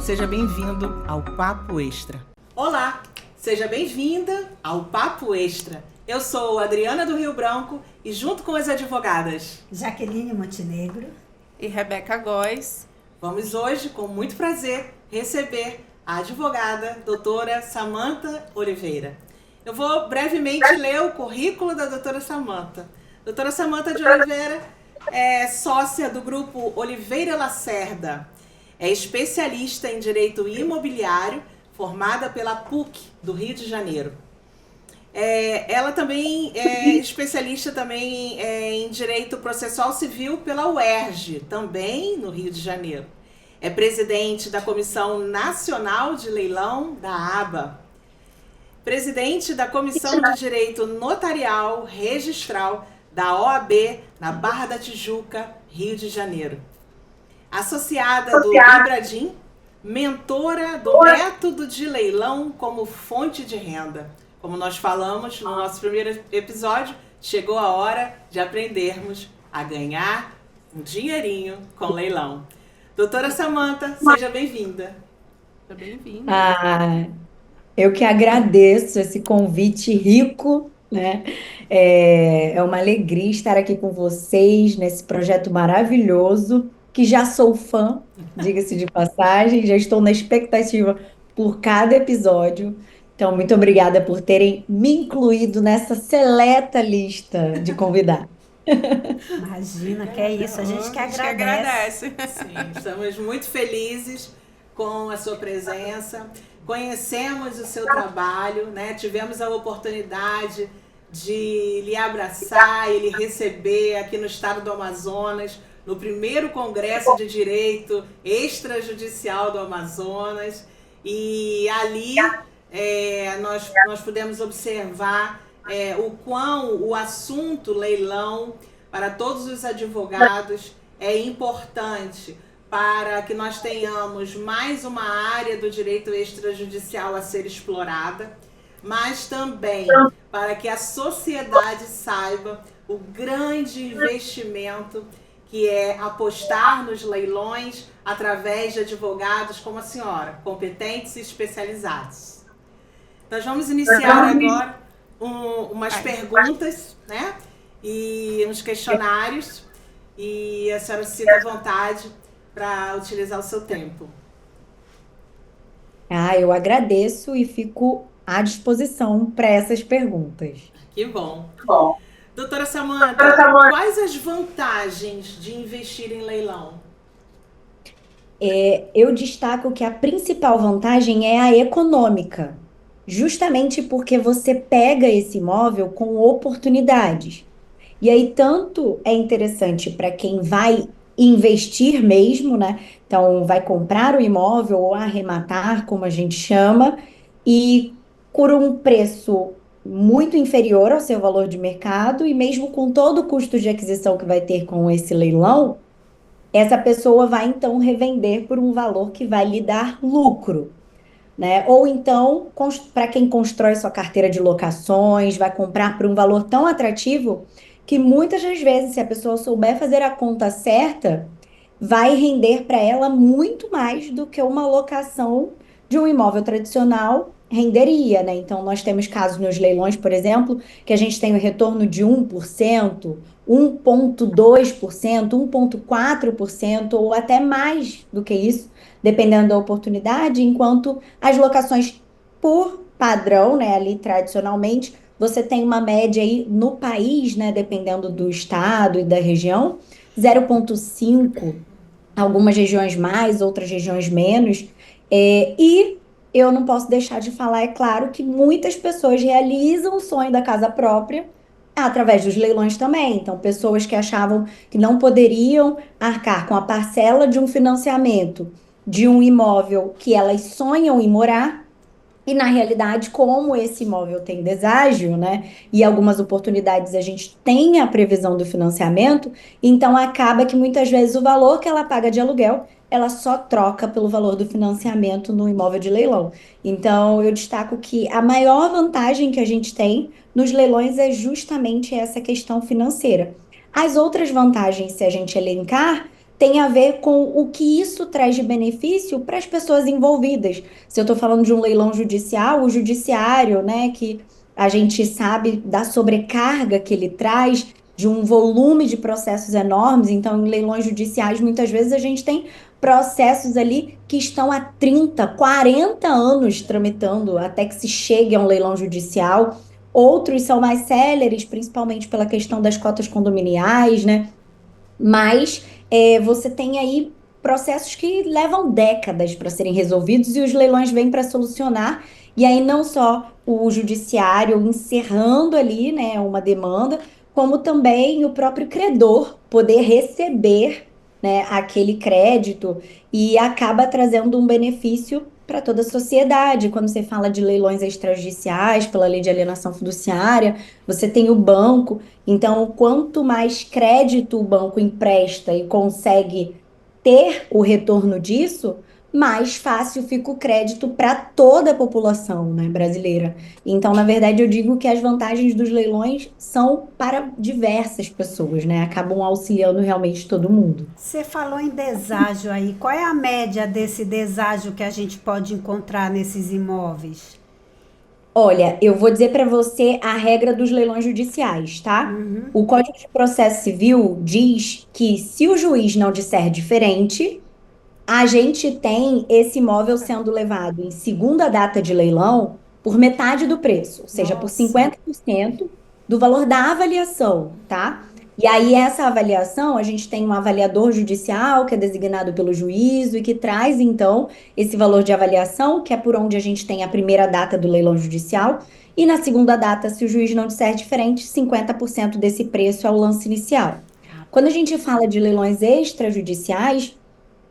seja bem-vindo ao Papo Extra. Olá, seja bem-vinda ao Papo Extra. Eu sou Adriana do Rio Branco e junto com as advogadas Jaqueline Montenegro e Rebeca Góes, vamos hoje, com muito prazer, receber a advogada doutora Samanta Oliveira. Eu vou brevemente ler o currículo da doutora Samanta. Doutora Samanta de Oliveira é sócia do grupo Oliveira Lacerda, é especialista em direito imobiliário, formada pela PUC do Rio de Janeiro. Ela também é especialista também em direito processual civil pela UERJ, também no Rio de Janeiro. É presidente da Comissão Nacional de Leilão da ABA, presidente da Comissão de Direito Notarial Registral da OAB na Barra da Tijuca, Rio de Janeiro. Associada do Ibradim, mentora do método de leilão como fonte de renda. Como nós falamos no nosso primeiro episódio, chegou a hora de aprendermos a ganhar um dinheirinho com leilão. Doutora Samanta, seja bem-vinda. Seja bem-vinda. Eu que agradeço esse convite rico, né? É uma alegria estar aqui com vocês nesse projeto maravilhoso, que já sou fã, diga-se de passagem, já estou na expectativa por cada episódio. Então, muito obrigada por terem me incluído nessa seleta lista de convidados. Imagina, que é isso, a gente que agradece. Sim, estamos muito felizes com a sua presença. Conhecemos o seu trabalho, né? Tivemos a oportunidade de lhe abraçar e lhe receber aqui no estado do Amazonas, no primeiro Congresso de Direito Extrajudicial do Amazonas. E ali nós pudemos observar o quão o assunto leilão para todos os advogados é importante para que nós tenhamos mais uma área do direito extrajudicial a ser explorada, mas também para que a sociedade saiba o grande investimento que é apostar nos leilões através de advogados como a senhora, competentes e especializados. Nós vamos iniciar agora umas perguntas, né? E uns questionários, e a senhora se sinta à vontade para utilizar o seu tempo. Eu agradeço e fico à disposição para essas perguntas. Que bom. Doutora Samanta, quais as vantagens de investir em leilão? Eu destaco que a principal vantagem é a econômica, justamente porque você pega esse imóvel com oportunidades. E aí, tanto é interessante para quem vai investir mesmo, né? Então, vai comprar o imóvel ou arrematar, como a gente chama, e por um preço muito inferior ao seu valor de mercado, e mesmo com todo o custo de aquisição que vai ter com esse leilão, essa pessoa vai então revender por um valor que vai lhe dar lucro, né? Ou então, para quem constrói sua carteira de locações, vai comprar por um valor tão atrativo que muitas das vezes, se a pessoa souber fazer a conta certa, vai render para ela muito mais do que uma locação de um imóvel tradicional renderia, né? Então, nós temos casos nos leilões, por exemplo, que a gente tem o retorno de 1%, 1,2%, 1,4% ou até mais do que isso, dependendo da oportunidade, enquanto as locações por padrão, né, ali tradicionalmente, você tem uma média aí no país, né, dependendo do estado e da região, 0,5, algumas regiões mais, outras regiões menos. E eu não posso deixar de falar, é claro, que muitas pessoas realizam o sonho da casa própria através dos leilões também. Então, pessoas que achavam que não poderiam arcar com a parcela de um financiamento de um imóvel que elas sonham em morar, e na realidade, como esse imóvel tem deságio, né, e algumas oportunidades a gente tem a previsão do financiamento, então acaba que muitas vezes o valor que ela paga de aluguel, ela só troca pelo valor do financiamento no imóvel de leilão. Então, eu destaco que a maior vantagem que a gente tem nos leilões é justamente essa questão financeira. As outras vantagens, se a gente elencar, tem a ver com o que isso traz de benefício para as pessoas envolvidas. Se eu estou falando de um leilão judicial, o judiciário, né, que a gente sabe da sobrecarga que ele traz, de um volume de processos enormes. Então, em leilões judiciais, muitas vezes a gente tem processos ali que estão há 30, 40 anos tramitando até que se chegue a um leilão judicial. Outros são mais céleres, principalmente pela questão das cotas condominiais, né? Mas você tem aí processos que levam décadas para serem resolvidos e os leilões vêm para solucionar. E aí não só o judiciário encerrando ali, né, uma demanda, como também o próprio credor poder receber, né, aquele crédito e acaba trazendo um benefício para toda a sociedade. Quando você fala de leilões extrajudiciais pela lei de alienação fiduciária, você tem o banco. Então, quanto mais crédito o banco empresta e consegue ter o retorno disso, mais fácil fica o crédito para toda a população, né, brasileira. Então, na verdade, eu digo que as vantagens dos leilões são para diversas pessoas, né? Acabam auxiliando realmente todo mundo. Você falou em deságio aí. Qual é a média desse deságio que a gente pode encontrar nesses imóveis? Olha, eu vou dizer para você a regra dos leilões judiciais, tá? O Código de Processo Civil diz que se o juiz não disser diferente, a gente tem esse imóvel sendo levado em segunda data de leilão por metade do preço, ou seja, por Nossa. 50% do valor da avaliação, tá? E aí, essa avaliação, a gente tem um avaliador judicial que é designado pelo juízo e que traz, então, esse valor de avaliação, que é por onde a gente tem a primeira data do leilão judicial, e na segunda data, se o juiz não disser diferente, 50% desse preço é o lance inicial. Quando a gente fala de leilões extrajudiciais,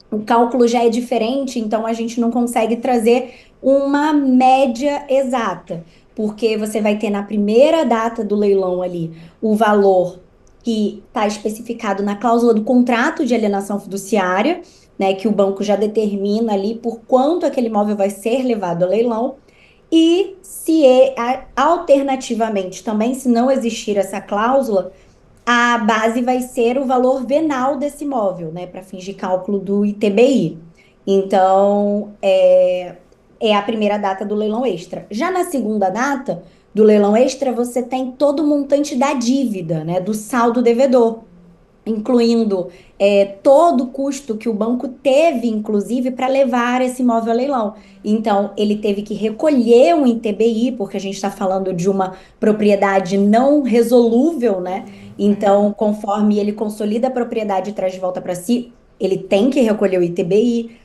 o cálculo já é diferente, então a gente não consegue trazer uma média exata, porque você vai ter na primeira data do leilão ali o valor que está especificado na cláusula do contrato de alienação fiduciária, né, que o banco já determina ali por quanto aquele imóvel vai ser levado a leilão. E se alternativamente também, se não existir essa cláusula, a base vai ser o valor venal desse imóvel, né, para fins de cálculo do ITBI. Então, é a primeira data do leilão extra. Já na segunda data do leilão extra, você tem todo o montante da dívida, né, do saldo devedor, incluindo todo o custo que o banco teve, inclusive, para levar esse imóvel a leilão. Então, ele teve que recolher um ITBI, porque a gente está falando de uma propriedade não resolúvel, né? Então, conforme ele consolida a propriedade e traz de volta para si, ele tem que recolher o ITBI.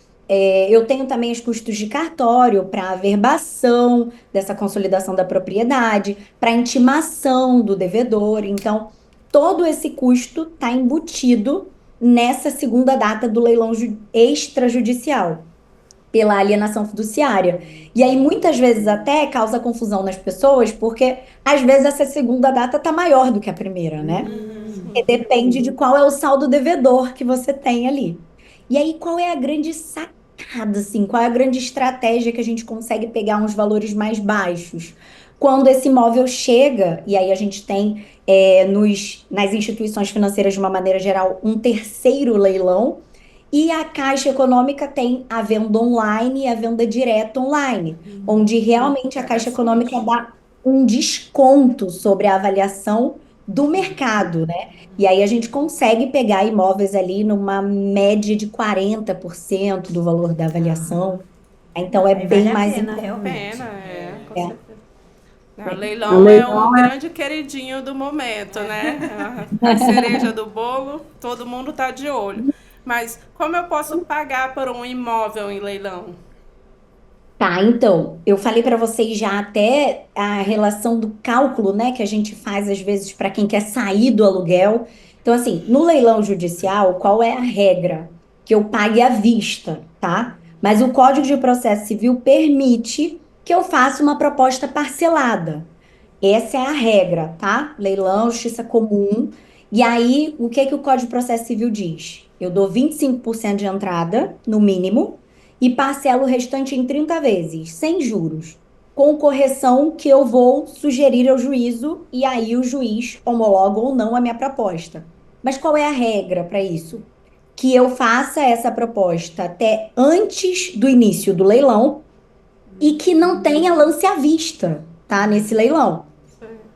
Eu tenho também os custos de cartório para averbação dessa consolidação da propriedade, para intimação do devedor. Então, todo esse custo está embutido nessa segunda data do leilão extrajudicial, pela alienação fiduciária. E aí, muitas vezes, até causa confusão nas pessoas, porque às vezes essa segunda data está maior do que a primeira, né? E depende de qual é o saldo devedor que você tem ali. E aí, qual é a grande sacada, assim? Qual é a grande estratégia que a gente consegue pegar uns valores mais baixos? Quando esse imóvel chega, e aí a gente tem nas instituições financeiras, de uma maneira geral, um terceiro leilão, e a Caixa Econômica tem a venda online e a venda direta online, onde realmente a Caixa Econômica dá um desconto sobre a avaliação do mercado, né? E aí a gente consegue pegar imóveis ali numa média de 40% do valor da avaliação. Então é Aí bem vale a mais pena, importante. realmente. Pena, com É. certeza. O leilão é um grande queridinho do momento, né? A cereja do bolo, todo mundo tá de olho. Mas como eu posso pagar por um imóvel em leilão? Tá, então, eu falei para vocês já até a relação do cálculo, né, que a gente faz às vezes para quem quer sair do aluguel. Então, assim, no leilão judicial, qual é a regra? Que eu pague à vista, tá? Mas o Código de Processo Civil permite que eu faça uma proposta parcelada. Essa é a regra, tá? Leilão, justiça comum. E aí, o que que o Código de Processo Civil diz? Eu dou 25% de entrada, no mínimo, e parcelo o restante em 30 vezes, sem juros, com correção que eu vou sugerir ao juízo, e aí o juiz homologa ou não a minha proposta. Mas qual é a regra para isso? que eu faça essa proposta até antes do início do leilão e que não tenha lance à vista, tá? Nesse leilão.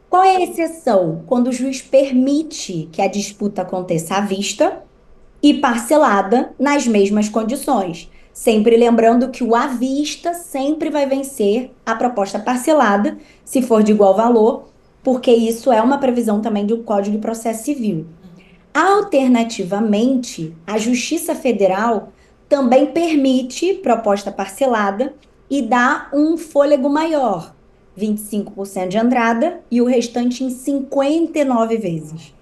Qual é a exceção? Quando o juiz permite que a disputa aconteça à vista e parcelada nas mesmas condições. Sempre lembrando que o à vista sempre vai vencer a proposta parcelada, se for de igual valor, porque isso é uma previsão também do Código de Processo Civil. Alternativamente, a Justiça Federal também permite proposta parcelada e dá um fôlego maior, 25% de entrada e o restante em 59 vezes.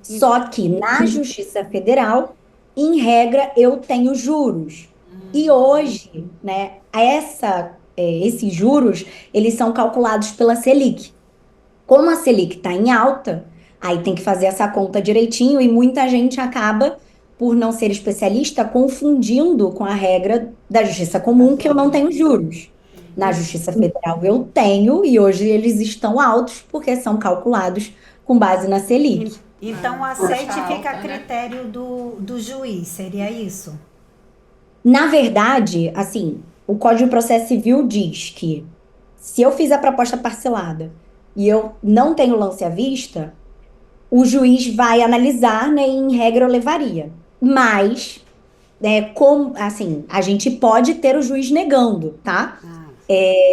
Só que na Justiça Federal, em regra, eu tenho juros. E hoje, né, esses juros, eles são calculados pela Selic. Como a Selic está em alta, aí tem que fazer essa conta direitinho e muita gente acaba, por não ser especialista, confundindo com a regra da Justiça Comum, que eu não tenho juros. Na Justiça Federal eu tenho, e hoje eles estão altos, porque são calculados com base na Selic. Então, o aceite fica a critério do juiz, seria isso? Na verdade, assim, o Código de Processo Civil diz que se eu fiz a proposta parcelada e eu não tenho lance à vista, o juiz vai analisar, né, e em regra eu levaria. Mas, assim, a gente pode ter o juiz negando, tá?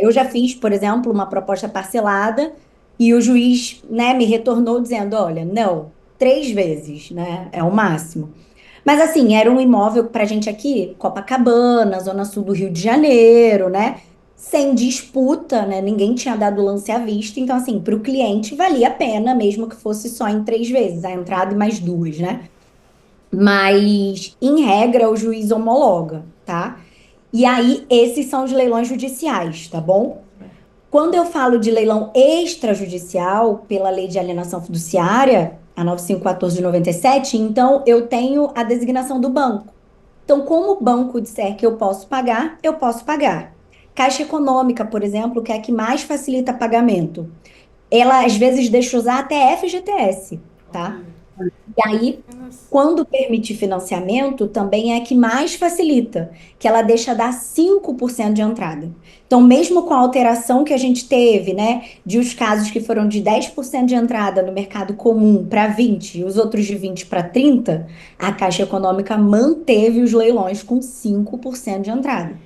Eu já fiz, por exemplo, uma proposta parcelada e o juiz, né, me retornou dizendo, olha, não, 3 vezes, né, é o máximo. Mas assim, era um imóvel pra gente aqui, Copacabana, Zona Sul do Rio de Janeiro, né? Sem disputa, né? Ninguém tinha dado lance à vista. Então, assim, para o cliente valia a pena, mesmo que fosse só em 3 vezes, a entrada e mais 2, né? Mas, em regra, o juiz homologa, tá? E aí, esses são os leilões judiciais, tá bom? Quando eu falo de leilão extrajudicial, pela Lei de Alienação Fiduciária, a 9514 de 97, então eu tenho a designação do banco. Então, como o banco disser que eu posso pagar, eu posso pagar. Caixa Econômica, por exemplo, que é a que mais facilita pagamento. Ela, às vezes, deixa usar até FGTS, tá? E aí, quando permite financiamento, também é a que mais facilita, que ela deixa dar 5% de entrada. Então, mesmo com a alteração que a gente teve, né, de os casos que foram de 10% de entrada no mercado comum para 20% e os outros de 20% para 30%, a Caixa Econômica manteve os leilões com 5% de entrada.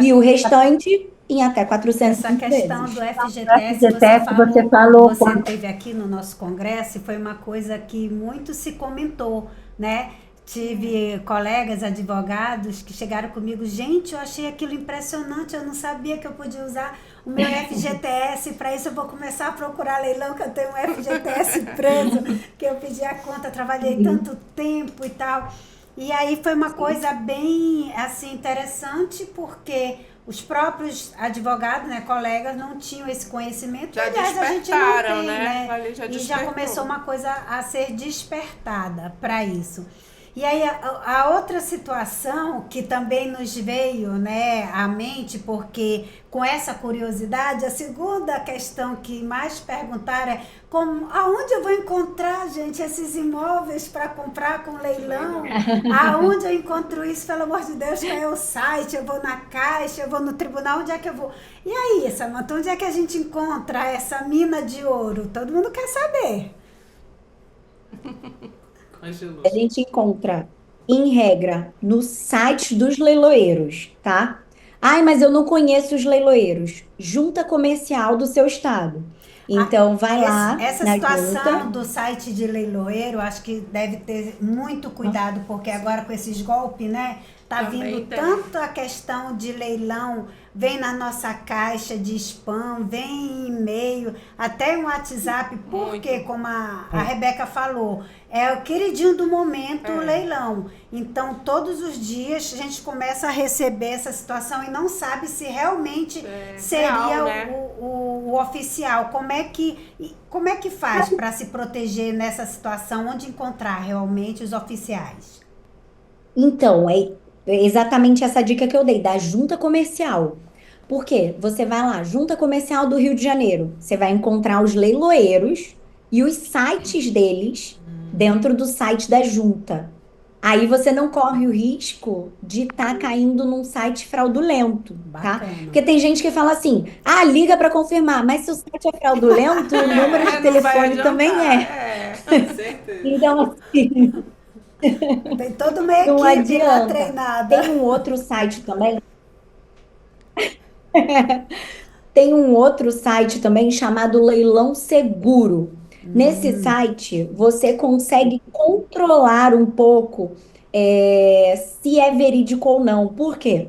E o restante em até 400 Essa questão vezes. do FGTS, você falou, você esteve aqui no nosso congresso e foi uma coisa que muito se comentou, né? Tive colegas advogados que chegaram comigo, gente, eu achei aquilo impressionante, eu não sabia que eu podia usar o meu FGTS, para isso eu vou começar a procurar leilão, que eu tenho um FGTS preso, que eu pedi a conta, trabalhei tanto tempo e tal. E aí foi uma coisa bem, assim, interessante, porque os próprios advogados, né, colegas, não tinham esse conhecimento. Já aliás, a gente não tem, né? E já começou uma coisa a ser despertada para isso. E aí a outra situação que também nos veio, né, à mente, porque com essa curiosidade, a segunda questão que mais perguntaram é aonde eu vou encontrar, gente, esses imóveis para comprar com leilão? Aonde eu encontro isso, pelo amor de Deus? Qual é o site? Eu vou na Caixa, eu vou no tribunal, onde é que eu vou? E aí, Samanta, onde é que a gente encontra essa mina de ouro? Todo mundo quer saber. A gente encontra, em regra, no site dos leiloeiros, tá? Ai, mas eu não conheço os leiloeiros. Junta comercial do seu estado. Então, vai lá Essa na situação junta. do site de leiloeiro, acho que deve ter muito cuidado, porque agora com esses golpes, né? Tá Também vindo tem. tanto a questão de leilão, vem na nossa caixa de spam, vem em e-mail, até um WhatsApp, porque, como a Rebeca falou, é o queridinho do momento, o leilão. Então, todos os dias a gente começa a receber essa situação e não sabe se realmente seria real, né? o oficial. Como é que faz para se proteger nessa situação? Onde encontrar realmente os oficiais? Então, é exatamente essa dica que eu dei, da junta comercial. Por quê? Você vai lá, Junta Comercial do Rio de Janeiro. Você vai encontrar os leiloeiros e os sites deles dentro do site da junta. Aí você não corre o risco de estar caindo num site fraudulento, tá? Bacana. Porque tem gente que fala assim, liga para confirmar, mas se o site é fraudulento, o número de Não vai telefone também adiantar. é. Com certeza. Então, assim, Tem toda uma não equipe lá adianta. treinada. Tem um outro site também. Tem um outro site também chamado Leilão Seguro. Nesse site, você consegue controlar um pouco se é verídico ou não. Por quê?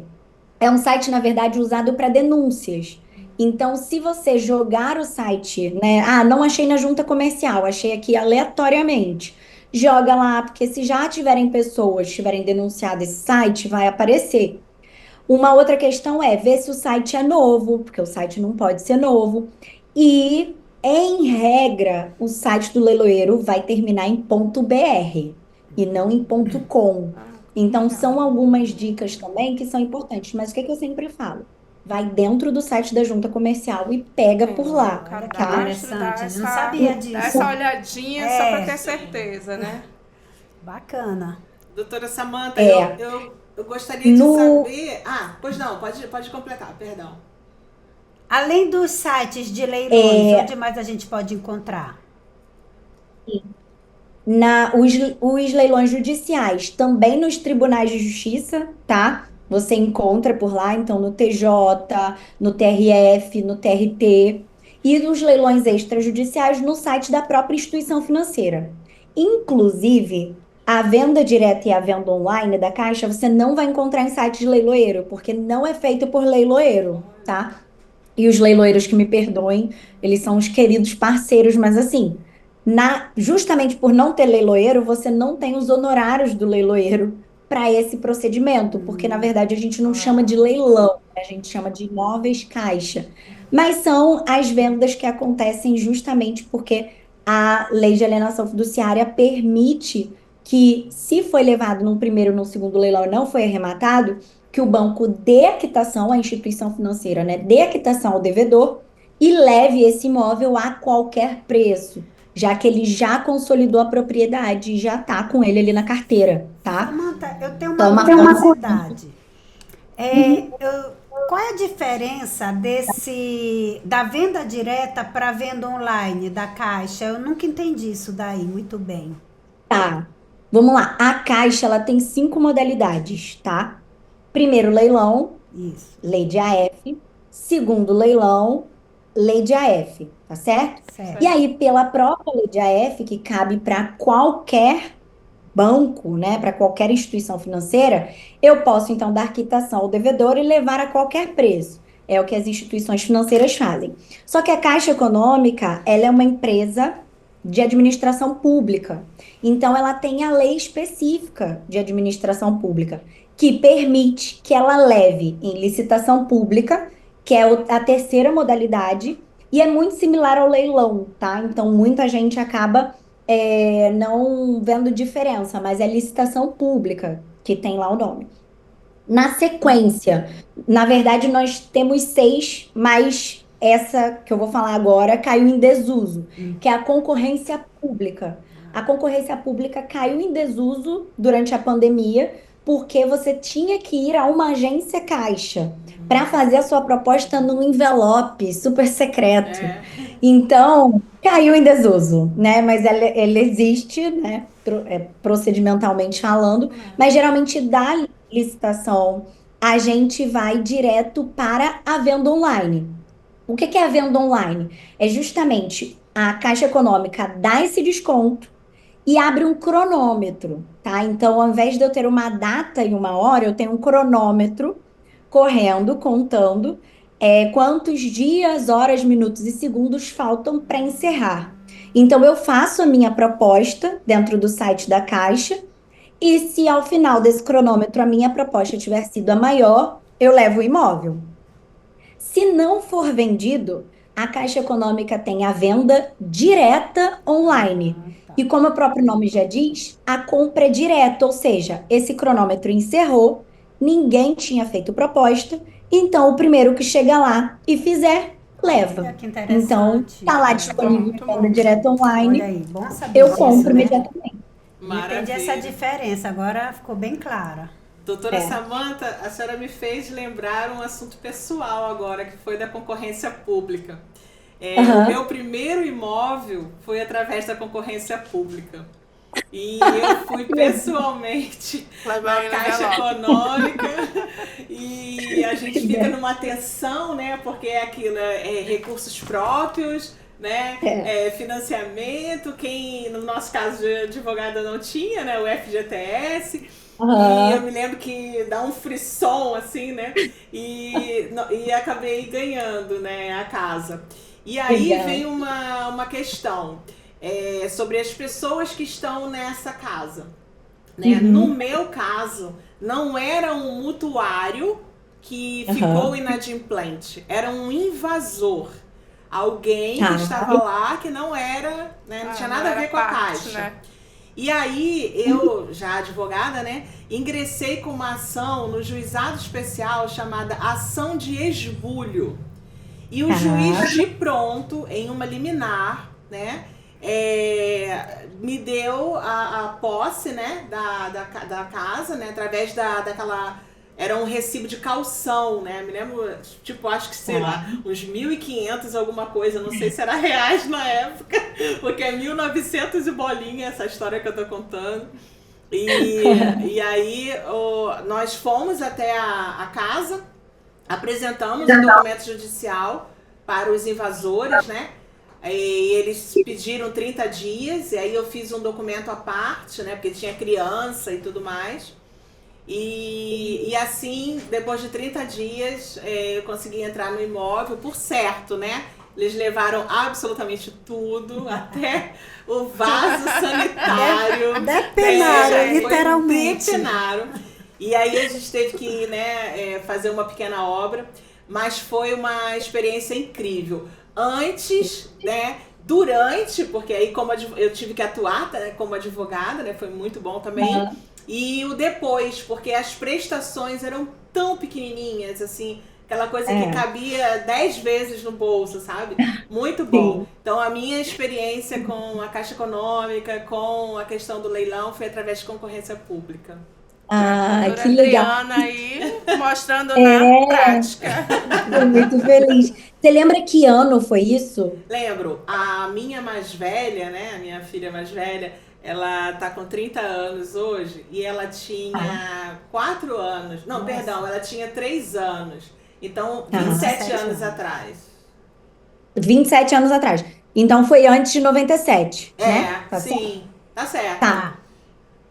É um site, na verdade, usado para denúncias. Então, se você jogar o site, né? Não achei na junta comercial, achei aqui aleatoriamente. Joga lá, porque se já tiverem pessoas tiverem denunciado esse site, vai aparecer. Uma outra questão é ver se o site é novo, porque o site não pode ser novo. E, em regra, o site do leiloeiro vai terminar em .br e não em .com. Então, são algumas dicas também que são importantes. Mas o que é que eu sempre falo? Vai dentro do site da junta comercial e pega por lá, Olha que tá? interessante, eu não sabia disso. Dá essa olhadinha só para ter certeza, né? Bacana. Doutora Samanta, É. eu gostaria de No- saber... pois não, pode completar, perdão. Além dos sites de leilões, onde mais a gente pode encontrar? Os leilões judiciais, também nos tribunais de justiça, tá? Você encontra por lá, então, no TJ, no TRF, no TRT. E os leilões extrajudiciais no site da própria instituição financeira. Inclusive, a venda direta e a venda online da Caixa, você não vai encontrar em site de leiloeiro, porque não é feito por leiloeiro, tá? E os leiloeiros que me perdoem, eles são os queridos parceiros, mas assim, justamente por não ter leiloeiro, você não tem os honorários do leiloeiro para esse procedimento, porque na verdade a gente não chama de leilão, né? A gente chama de imóveis caixa. Mas são as vendas que acontecem justamente porque a lei de alienação fiduciária permite que, se foi levado num primeiro ou num segundo leilão e não foi arrematado, que o banco dê a quitação à instituição financeira, né? Dê a quitação ao devedor e leve esse imóvel a qualquer preço, já que ele já consolidou a propriedade e já está com ele ali na carteira, tá? Samanta, eu tenho Então, uma é uma curiosidade. Qual é a diferença da venda direta para a venda online da Caixa? Eu nunca entendi isso daí muito bem. Tá, vamos lá. A Caixa, ela tem 5 modalidades, tá? Primeiro leilão, Isso, lei de AF. Segundo leilão, lei de AF, tá certo? certo. E aí, pela própria lei de AF, que cabe para qualquer banco, né, para qualquer instituição financeira, eu posso então dar quitação ao devedor e levar a qualquer preço. É o que as instituições financeiras fazem. Só que a Caixa Econômica, ela é uma empresa de administração pública. Então, ela tem a lei específica de administração pública, que permite que ela leve em licitação pública, que é a terceira modalidade, e é muito similar ao leilão, tá? Então, muita gente acaba não vendo diferença, mas é licitação pública, que tem lá o nome. Na sequência, na verdade, nós temos 6, mas essa que eu vou falar agora caiu em desuso, que é a concorrência pública. A concorrência pública caiu em desuso durante a pandemia, porque você tinha que ir a uma agência caixa para fazer a sua proposta num envelope super secreto. Então, caiu em desuso, né? Mas ela existe, né? Procedimentalmente falando, mas geralmente da licitação a gente vai direto para a venda online. O que é a venda online? É justamente a Caixa Econômica dar esse desconto e abre um cronômetro, tá? Então, ao invés de eu ter uma data e uma hora, eu tenho um cronômetro correndo, contando quantos dias, horas, minutos e segundos faltam para encerrar. Então, eu faço a minha proposta dentro do site da Caixa e se ao final desse cronômetro a minha proposta tiver sido a maior, eu levo o imóvel. Se não for vendido, a Caixa Econômica tem a venda direta online. E como o próprio nome já diz, a compra é direta, ou seja, esse cronômetro encerrou, ninguém tinha feito proposta, então o primeiro que chega lá e fizer, leva. Olha que interessante. Então, tá lá disponível Muito venda bom. direta online, Olha aí, bom saber eu disso, compro né? imediatamente. Entendi essa diferença, agora ficou bem clara. Doutora Samanta, a senhora me fez lembrar um assunto pessoal agora, que foi da concorrência pública. O meu primeiro imóvel foi através da concorrência pública. E eu fui pessoalmente na Caixa Econômica e a gente fica numa tensão, né? Porque é aquilo, recursos próprios, né? Financiamento, quem no nosso caso de advogada não tinha, né? O FGTS. E eu me lembro que dá um frisson, assim, né? E acabei ganhando, né, a casa. E aí vem uma questão sobre as pessoas que estão nessa casa. Né? No meu caso, não era um mutuário que ficou inadimplente, era um invasor. Alguém que estava lá que não era, né, não tinha nada a ver com a Caixa. Né? E aí, eu, já advogada, né, ingressei com uma ação no juizado especial chamada Ação de Esbulho. E o juiz, de pronto, em uma liminar, né, me deu a posse, né, da casa, né, através daquela... Era um recibo de calção, né? Me lembro, tipo, acho que, sei lá, uns 1.500 alguma coisa, não sei se era reais na época, porque é 1.900 e bolinha essa história que eu tô contando. E aí nós fomos até a casa, apresentamos o documento judicial para os invasores, né? E eles pediram 30 dias, e aí eu fiz um documento à parte, né? Porque tinha criança e tudo mais. E assim, depois de 30 dias, eu consegui entrar no imóvel, por certo, né? Eles levaram absolutamente tudo, até o vaso sanitário. Depenaram, literalmente. Depenaram. E aí a gente teve que, né, fazer uma pequena obra, mas foi uma experiência incrível. Antes, né, durante, porque aí como eu tive que atuar, né, como advogada, né, foi muito bom também. E o depois, porque as prestações eram tão pequenininhas, assim, aquela coisa que cabia 10 vezes no bolso, sabe? Muito bom. Sim. Então, a minha experiência com a Caixa Econômica, com a questão do leilão, foi através de concorrência pública. Que legal. Adriana aí, mostrando na prática. Estou muito feliz. Você lembra que ano foi isso? Lembro. A minha mais velha, né, a minha filha mais velha, ela tá com 30 anos hoje e ela tinha 4 anos. Não, perdão, ela tinha 3 anos. Então, 27 anos atrás. 27 anos atrás. Então, foi antes de 97, né? Tá sim, certo? Tá certo. Tá.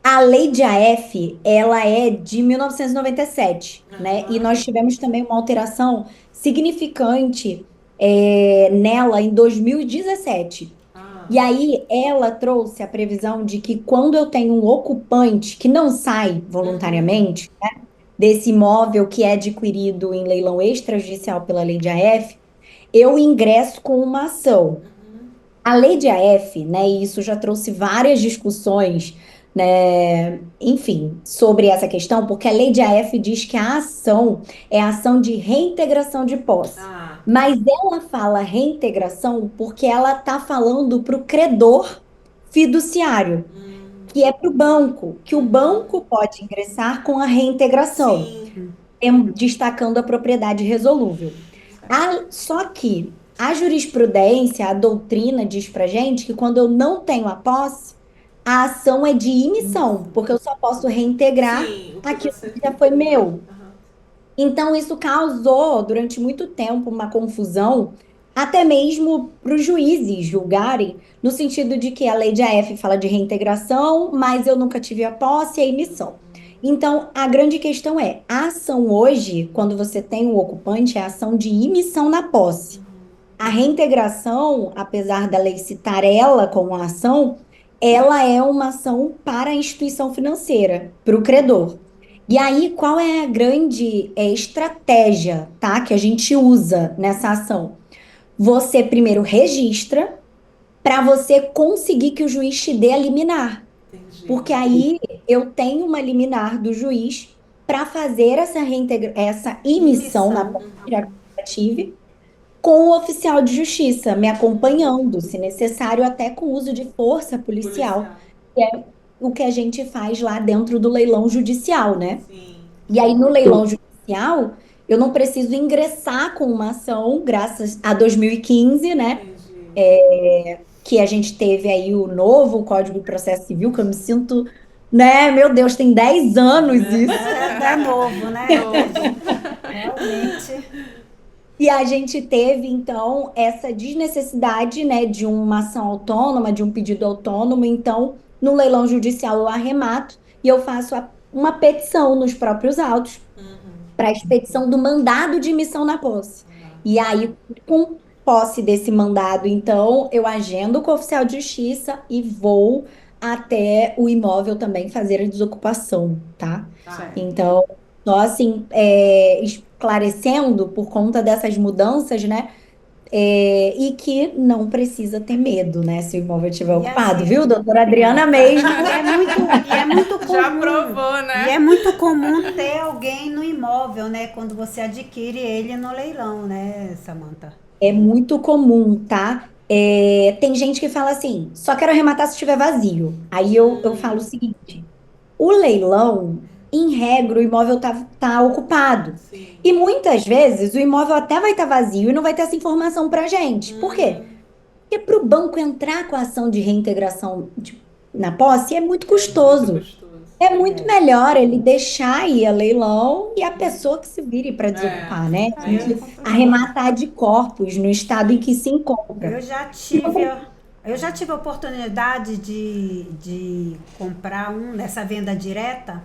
A lei de AF, ela é de 1997, né? E nós tivemos também uma alteração significante nela em 2017. E aí, ela trouxe a previsão de que quando eu tenho um ocupante que não sai voluntariamente, né, desse imóvel que é adquirido em leilão extrajudicial pela lei de AF, eu ingresso com uma ação. A lei de AF, né, e isso já trouxe várias discussões, né, enfim, sobre essa questão, porque a lei de AF diz que a ação é a ação de reintegração de posse. Mas ela fala reintegração porque ela está falando para o credor fiduciário, que é para o banco, que o banco pode ingressar com a reintegração, destacando a propriedade resolúvel. Só que a jurisprudência, a doutrina diz pra gente que quando eu não tenho a posse, a ação é de emissão, porque eu só posso reintegrar aquilo que já foi meu. Então, isso causou, durante muito tempo, uma confusão, até mesmo para os juízes julgarem, no sentido de que a lei de AF fala de reintegração, mas eu nunca tive a posse e a emissão. Então, a grande questão é, a ação hoje, quando você tem um ocupante, é a ação de emissão na posse. A reintegração, apesar da lei citar ela como uma ação, ela é uma ação para a instituição financeira, para o credor. E aí, qual é a grande estratégia, tá, que a gente usa nessa ação? Você primeiro registra para você conseguir que o juiz te dê a liminar. Entendi. Porque aí eu tenho uma liminar do juiz para fazer essa emissão na posse que tive com o oficial de justiça, me acompanhando, se necessário, até com uso de força policial. Que é o que a gente faz lá dentro do leilão judicial, né? Sim. E aí, no leilão judicial, eu não preciso ingressar com uma ação, graças a 2015, né? Entendi. Que a gente teve aí o novo Código de Processo Civil, que eu me sinto, né? Meu Deus, tem 10 anos isso. É novo, né? Realmente. E a gente teve, então, essa desnecessidade, né, de uma ação autônoma, de um pedido autônomo. Então, no leilão judicial, eu arremato e eu faço uma petição nos próprios autos para a expedição do mandado de emissão na posse. E aí, com posse desse mandado, então, eu agendo com o oficial de justiça e vou até o imóvel também fazer a desocupação, tá? Tá. Então, só assim, esclarecendo por conta dessas mudanças, né? E que não precisa ter medo, né? Se o imóvel estiver ocupado, assim, viu, doutora Adriana mesmo? E é muito comum. Já provou, né? E é muito comum ter alguém no imóvel, né? Quando você adquire ele no leilão, né, Samantha? É muito comum, tá? Tem gente que fala assim, só quero arrematar se estiver vazio. Aí eu falo o seguinte: o leilão, em regra, o imóvel tá ocupado. Sim. E muitas vezes o imóvel até vai estar vazio e não vai ter essa informação pra gente. Por quê? Porque para o banco entrar com a ação de reintegração na posse é muito custoso. Gostoso. É muito melhor ele deixar ir a leilão e a pessoa que se vire para desocupar, né? A gente arrematar de corpos no estado em que se encontra. Eu já tive a oportunidade de comprar nessa venda direta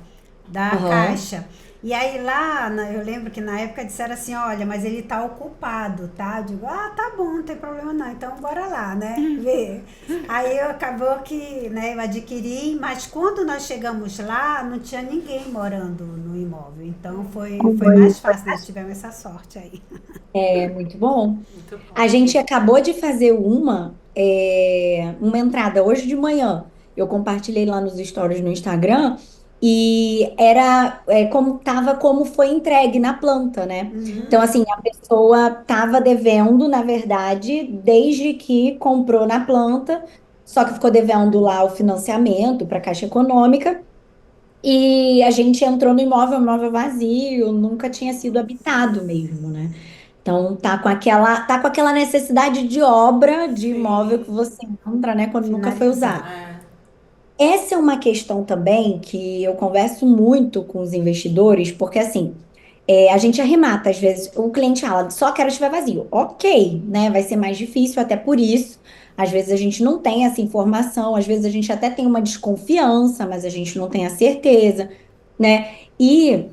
da Caixa. E aí lá, eu lembro que na época disseram assim, olha, mas ele tá ocupado, tá? Eu digo, tá bom, não tem problema não, então bora lá, né? Ver. Aí acabou que, né, eu adquiri, mas quando nós chegamos lá, não tinha ninguém morando no imóvel. Então foi mais fácil, nós tivemos essa sorte aí. Muito bom. Muito bom. A gente acabou de fazer uma entrada hoje de manhã. Eu compartilhei lá nos stories no Instagram. E era como foi entregue na planta, né? Então, assim, a pessoa estava devendo, na verdade, desde que comprou na planta, só que ficou devendo lá o financiamento para a Caixa Econômica. E a gente entrou no imóvel vazio, nunca tinha sido habitado mesmo, né? Então, tá com aquela necessidade de obra de imóvel que você entra, né, quando nunca foi usado. Essa é uma questão também que eu converso muito com os investidores, porque assim, a gente arremata, às vezes, o cliente fala, só quero estiver vazio. Ok, né? Vai ser mais difícil, até por isso. Às vezes a gente não tem essa informação, às vezes a gente até tem uma desconfiança, mas a gente não tem a certeza, né? E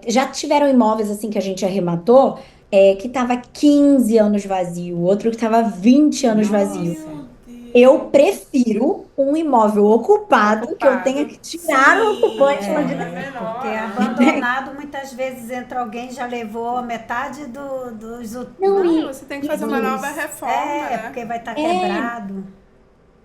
já tiveram imóveis assim que a gente arrematou, que estava 15 anos vazio, outro que estava 20 anos vazio. Eu prefiro um imóvel ocupado, que eu tenha que tirar o ocupante lá de dentro. Porque abandonado, muitas vezes entra alguém já levou a metade dos... Não, você tem que fazer uma nova reforma, né? Porque vai estar quebrado.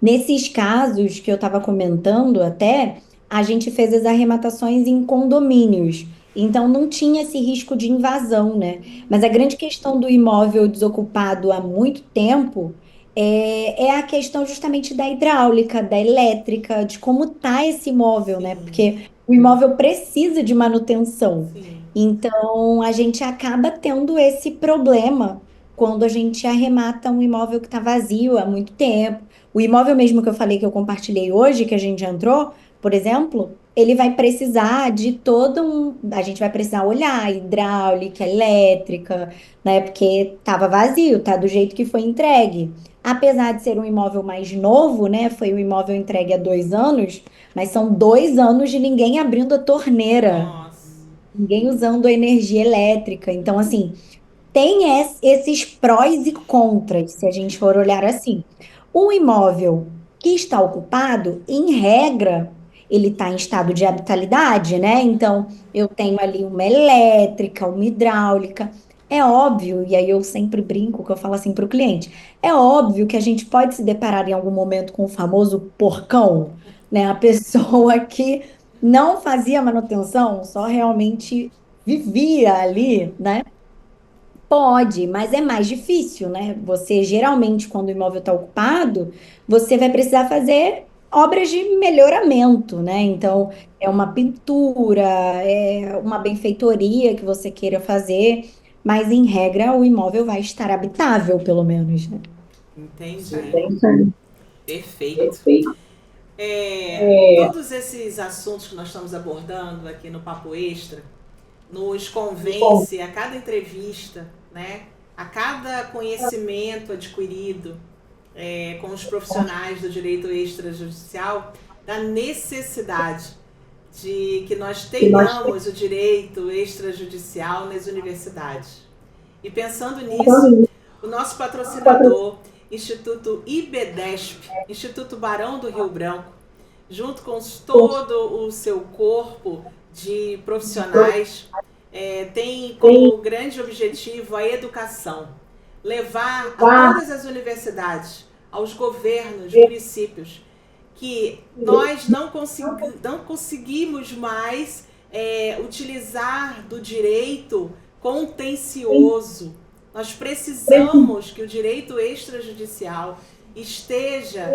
Nesses casos que eu estava comentando até, a gente fez as arrematações em condomínios. Então não tinha esse risco de invasão, né? Mas a grande questão do imóvel desocupado há muito tempo é a questão justamente da hidráulica, da elétrica, de como tá esse imóvel, né? Porque o imóvel precisa de manutenção. Então a gente acaba tendo esse problema quando a gente arremata um imóvel que está vazio há muito tempo. O imóvel mesmo que eu falei que eu compartilhei hoje, que a gente entrou, por exemplo, ele vai precisar de a gente vai precisar olhar hidráulica, elétrica, né? Porque estava vazio, tá do jeito que foi entregue. Apesar de ser um imóvel mais novo, né? Foi um imóvel entregue há 2 anos, mas são 2 anos de ninguém abrindo a torneira, ninguém usando a energia elétrica. Então, assim, tem esses prós e contras, se a gente for olhar assim. Um imóvel que está ocupado, em regra, ele está em estado de habitabilidade, né? Então, eu tenho ali uma elétrica, uma hidráulica. É óbvio, e aí eu sempre brinco, que eu falo assim para o cliente, é óbvio que a gente pode se deparar em algum momento com o famoso porcão, né? A pessoa que não fazia manutenção, só realmente vivia ali, né? Pode, mas é mais difícil, né? Você geralmente, quando o imóvel está ocupado, você vai precisar fazer obras de melhoramento, né? Então, é uma pintura, é uma benfeitoria que você queira fazer, mas em regra o imóvel vai estar habitável, pelo menos, né? Entendi. Entendi. Perfeito. Todos esses assuntos que nós estamos abordando aqui no Papo Extra nos convence a cada entrevista, né? A cada conhecimento adquirido com os profissionais do direito extrajudicial, da necessidade de que nós tenhamos o direito extrajudicial nas universidades. E pensando nisso, o nosso patrocinador, Instituto IBDESP, Instituto Barão do Rio Branco, junto com todo o seu corpo de profissionais, tem como grande objetivo a educação. Levar a todas as universidades, aos governos, municípios, que nós não conseguimos mais utilizar do direito contencioso. Nós precisamos que o direito extrajudicial esteja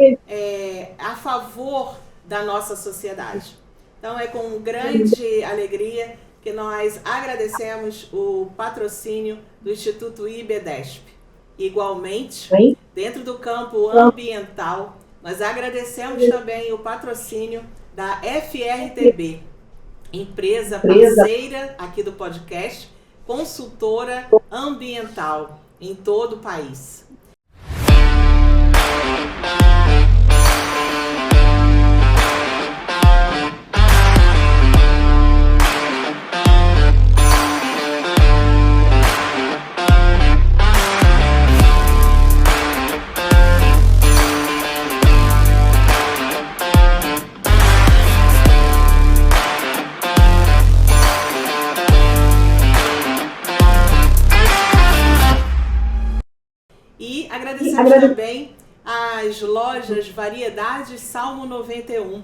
a favor da nossa sociedade. Então, é com grande alegria que nós agradecemos o patrocínio do Instituto IBDESP. Igualmente, dentro do campo ambiental, nós agradecemos também o patrocínio da FRTB, empresa parceira aqui do podcast, consultora ambiental em todo o país. E agradecemos também às lojas Variedades Salmo 91.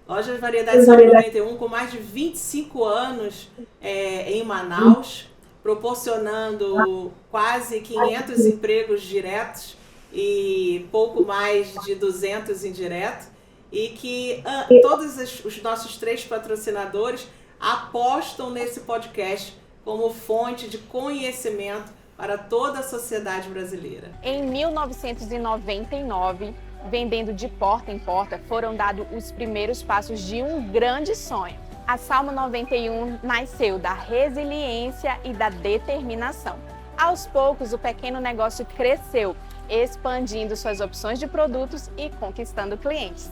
Lojas Variedades Salmo 91 com mais de 25 anos em Manaus, proporcionando quase 500 empregos diretos e pouco mais de 200 indiretos. E que todos os nossos 3 patrocinadores apostam nesse podcast como fonte de conhecimento para toda a sociedade brasileira. Em 1999, vendendo de porta em porta, foram dados os primeiros passos de um grande sonho. A Salmo 91 nasceu da resiliência e da determinação. Aos poucos, o pequeno negócio cresceu, expandindo suas opções de produtos e conquistando clientes.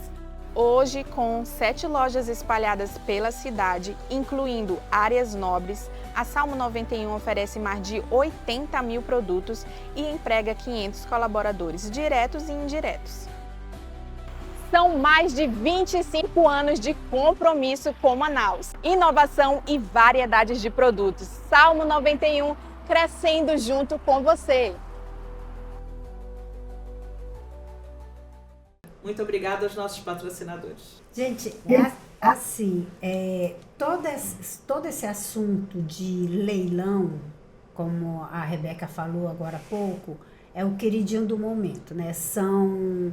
Hoje, com 7 lojas espalhadas pela cidade, incluindo áreas nobres, a Salmo 91 oferece mais de 80 mil produtos e emprega 500 colaboradores diretos e indiretos. São mais de 25 anos de compromisso com Manaus, inovação e variedades de produtos. Salmo 91, crescendo junto com você. Muito obrigada aos nossos patrocinadores. Gente, assim, todo esse assunto de leilão, como a Rebeca falou agora há pouco, é o queridinho do momento, né? São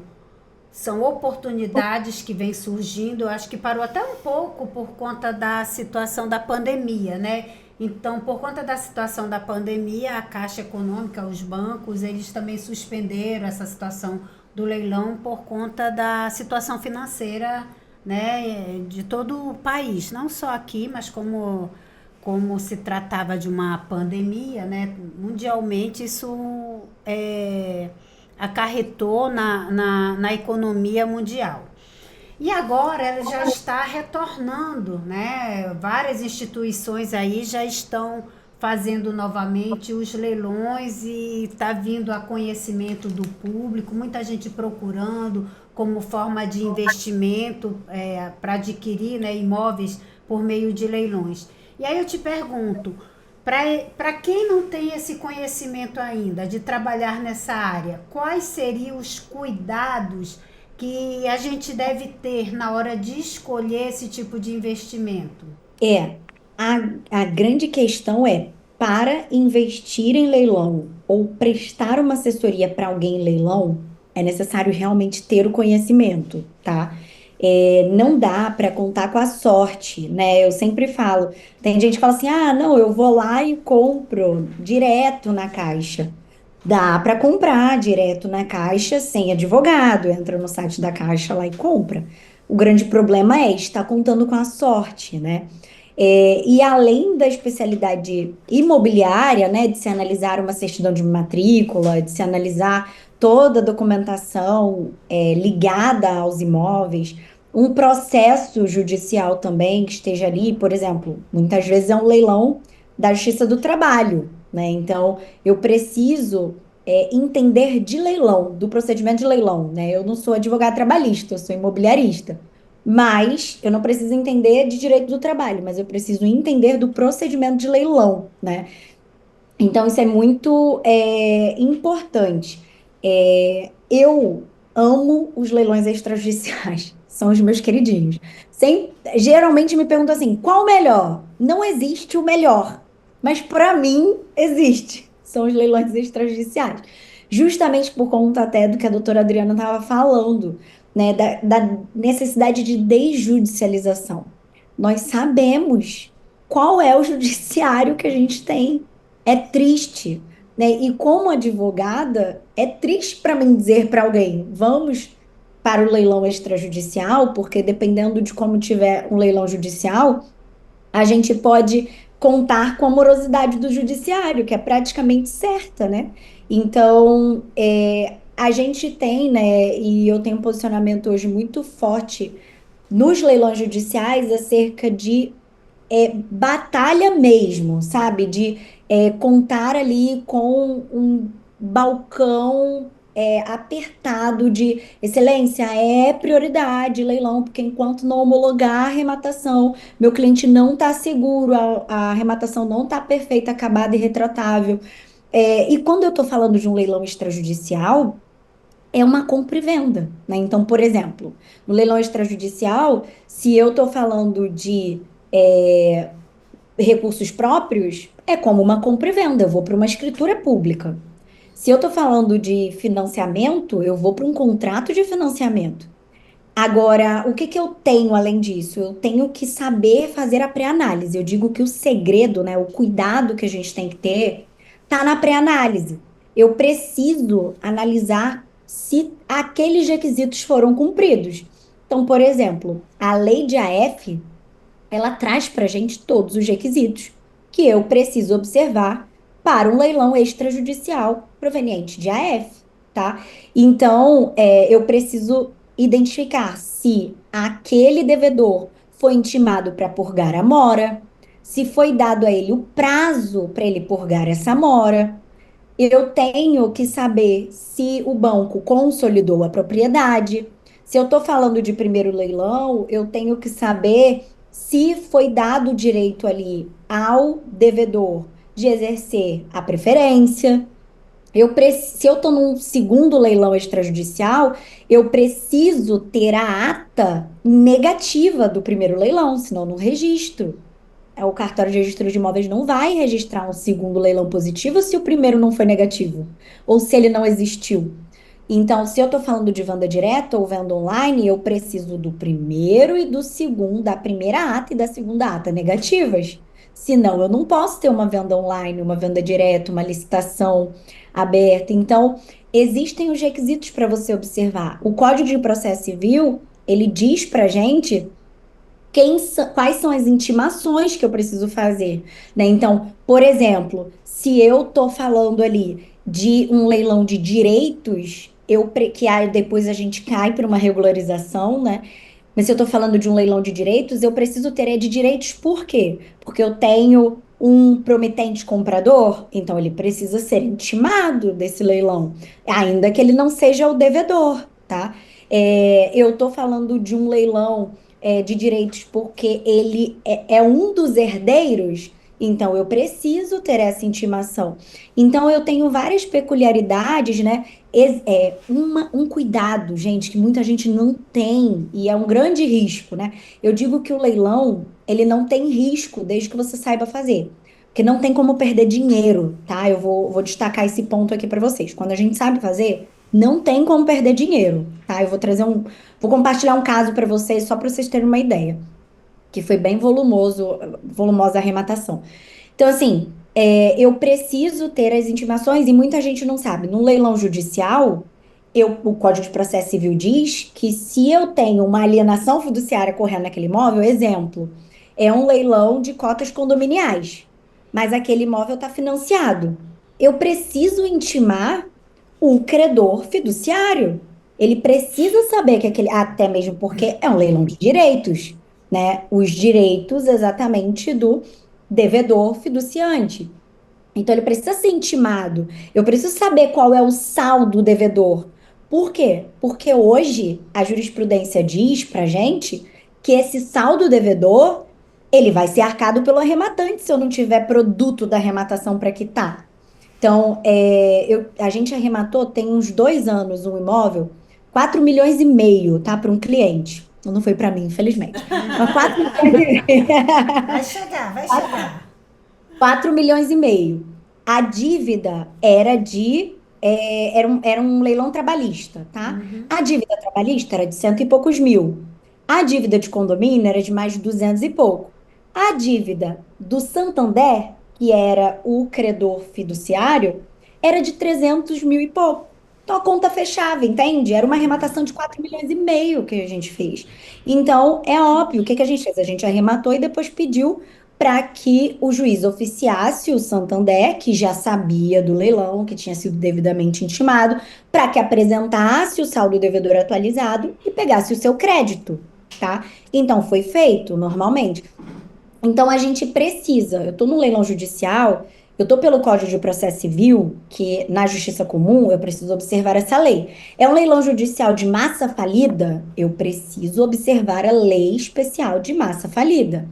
oportunidades que vêm surgindo, eu acho que parou até um pouco por conta da situação da pandemia, né? Então, por conta da situação da pandemia, a Caixa Econômica, os bancos, eles também suspenderam essa situação do leilão por conta da situação financeira, né, de todo o país, não só aqui, mas como se tratava de uma pandemia, né, mundialmente isso acarretou na economia mundial. E agora ela já está retornando, né, várias instituições aí já estão fazendo novamente os leilões e está vindo a conhecimento do público, muita gente procurando como forma de investimento para adquirir, né, imóveis por meio de leilões. E aí eu te pergunto, para quem não tem esse conhecimento ainda de trabalhar nessa área, quais seriam os cuidados que a gente deve ter na hora de escolher esse tipo de investimento? A grande questão para investir em leilão ou prestar uma assessoria para alguém em leilão, é necessário realmente ter o conhecimento, tá? Não dá para contar com a sorte, né? Eu sempre falo, tem gente que fala assim, ah, não, eu vou lá e compro direto na Caixa. Dá para comprar direto na Caixa sem advogado, entra no site da Caixa lá e compra. O grande problema é estar contando com a sorte, né? E além da especialidade imobiliária, né, de se analisar uma certidão de matrícula, de se analisar toda a documentação ligada aos imóveis, um processo judicial também que esteja ali, por exemplo, muitas vezes é um leilão da Justiça do Trabalho, né? Então, eu preciso entender de leilão, do procedimento de leilão, né? Eu não sou advogada trabalhista, eu sou imobiliarista. Mas eu não preciso entender de direito do trabalho, mas eu preciso entender do procedimento de leilão, né? Então, isso é muito importante. Eu amo os leilões extrajudiciais, são os meus queridinhos. Geralmente me perguntam assim, qual o melhor? Não existe o melhor, mas para mim existe. São os leilões extrajudiciais. Justamente por conta até do que a doutora Adriana estava falando, né, da necessidade de desjudicialização. Nós sabemos qual é o judiciário que a gente tem. É triste, né? E como advogada, é triste para mim dizer para alguém, vamos para o leilão extrajudicial, porque dependendo de como tiver um leilão judicial, a gente pode contar com a morosidade do judiciário, que é praticamente certa, né? Então, a gente tem, né? E eu tenho um posicionamento hoje muito forte nos leilões judiciais acerca de batalha mesmo, sabe? De contar ali com um balcão apertado de excelência, é prioridade, leilão, porque enquanto não homologar a arrematação, meu cliente não está seguro, a arrematação não está perfeita, acabada e retratável. E quando eu estou falando de um leilão extrajudicial, é uma compra e venda, né? Então, por exemplo, no leilão extrajudicial, se eu estou falando de recursos próprios, é como uma compra e venda, eu vou para uma escritura pública. Se eu estou falando de financiamento, eu vou para um contrato de financiamento. Agora, o que que eu tenho além disso? Eu tenho que saber fazer a pré-análise. Eu digo que o segredo, né, o cuidado que a gente tem que ter, tá na pré-análise. Eu preciso analisar se aqueles requisitos foram cumpridos. Então, por exemplo, a lei de AF, ela traz para a gente todos os requisitos que eu preciso observar para um leilão extrajudicial proveniente de AF, tá? Então, eu preciso identificar se aquele devedor foi intimado para purgar a mora, se foi dado a ele o prazo para ele purgar essa mora. Eu tenho que saber se o banco consolidou a propriedade. Se eu estou falando de primeiro leilão, eu tenho que saber se foi dado o direito ali ao devedor de exercer a preferência. Se eu estou num segundo leilão extrajudicial, eu preciso ter a ata negativa do primeiro leilão, senão eu não registro. O cartório de registro de imóveis não vai registrar um segundo leilão positivo se o primeiro não foi negativo, ou se ele não existiu. Então, se eu estou falando de venda direta ou venda online, eu preciso do primeiro e do segundo, da primeira ata e da segunda ata negativas. Senão, eu não posso ter uma venda online, uma venda direta, uma licitação aberta. Então, existem os requisitos para você observar. O Código de Processo Civil, ele diz para a gente quais são as intimações que eu preciso fazer, né? Então, por exemplo, se eu estou falando ali de um leilão de direitos, que aí depois a gente cai para uma regularização, né? Mas se eu estou falando de um leilão de direitos, eu preciso ter de direitos por quê? Porque eu tenho um promitente comprador, então ele precisa ser intimado desse leilão, ainda que ele não seja o devedor, tá? Eu estou falando de um leilão de direitos porque ele é um dos herdeiros, então eu preciso ter essa intimação. Então eu tenho várias peculiaridades, né? Um cuidado, gente, que muita gente não tem, e é um grande risco, né? Eu digo que o leilão, ele não tem risco desde que você saiba fazer. Porque não tem como perder dinheiro, tá? Eu vou destacar esse ponto aqui para vocês. Quando a gente sabe fazer, não tem como perder dinheiro, tá? Vou compartilhar um caso para vocês, só para vocês terem uma ideia, que foi bem volumosa a arrematação. Então, assim, eu preciso ter as intimações, e muita gente não sabe. No leilão judicial, o Código de Processo Civil diz que se eu tenho uma alienação fiduciária correndo naquele imóvel, exemplo, é um leilão de cotas condominiais, mas aquele imóvel está financiado. Eu preciso intimar o credor fiduciário. Ele precisa saber que até mesmo porque é um leilão de direitos, né? Os direitos exatamente do devedor fiduciante. Então ele precisa ser intimado. Eu preciso saber qual é o saldo devedor. Por quê? Porque hoje a jurisprudência diz pra gente que esse saldo devedor ele vai ser arcado pelo arrematante se eu não tiver produto da arrematação para quitar. Então, a gente arrematou tem uns 2 anos um imóvel, 4,5 milhões, tá? Para um cliente. Não foi para mim, infelizmente. Mas 4,5 milhões. Vai chegar, vai chegar. 4,5 milhões. A dívida era um leilão trabalhista, tá? A dívida trabalhista era de 100 e poucos mil. A dívida de condomínio era de mais de 200 e pouco. A dívida do Santander, que era o credor fiduciário, era de 300 mil e pouco. Então a conta fechava, entende? Era uma arrematação de 4,5 milhões que a gente fez. Então, é óbvio, o que a gente fez? A gente arrematou e depois pediu para que o juiz oficiasse o Santander, que já sabia do leilão, que tinha sido devidamente intimado, para que apresentasse o saldo devedor atualizado e pegasse o seu crédito, tá? Então, foi feito normalmente. Então, a gente precisa, eu estou no leilão judicial, eu estou pelo Código de Processo Civil, que na Justiça Comum eu preciso observar essa lei. É um leilão judicial de massa falida, eu preciso observar a lei especial de massa falida.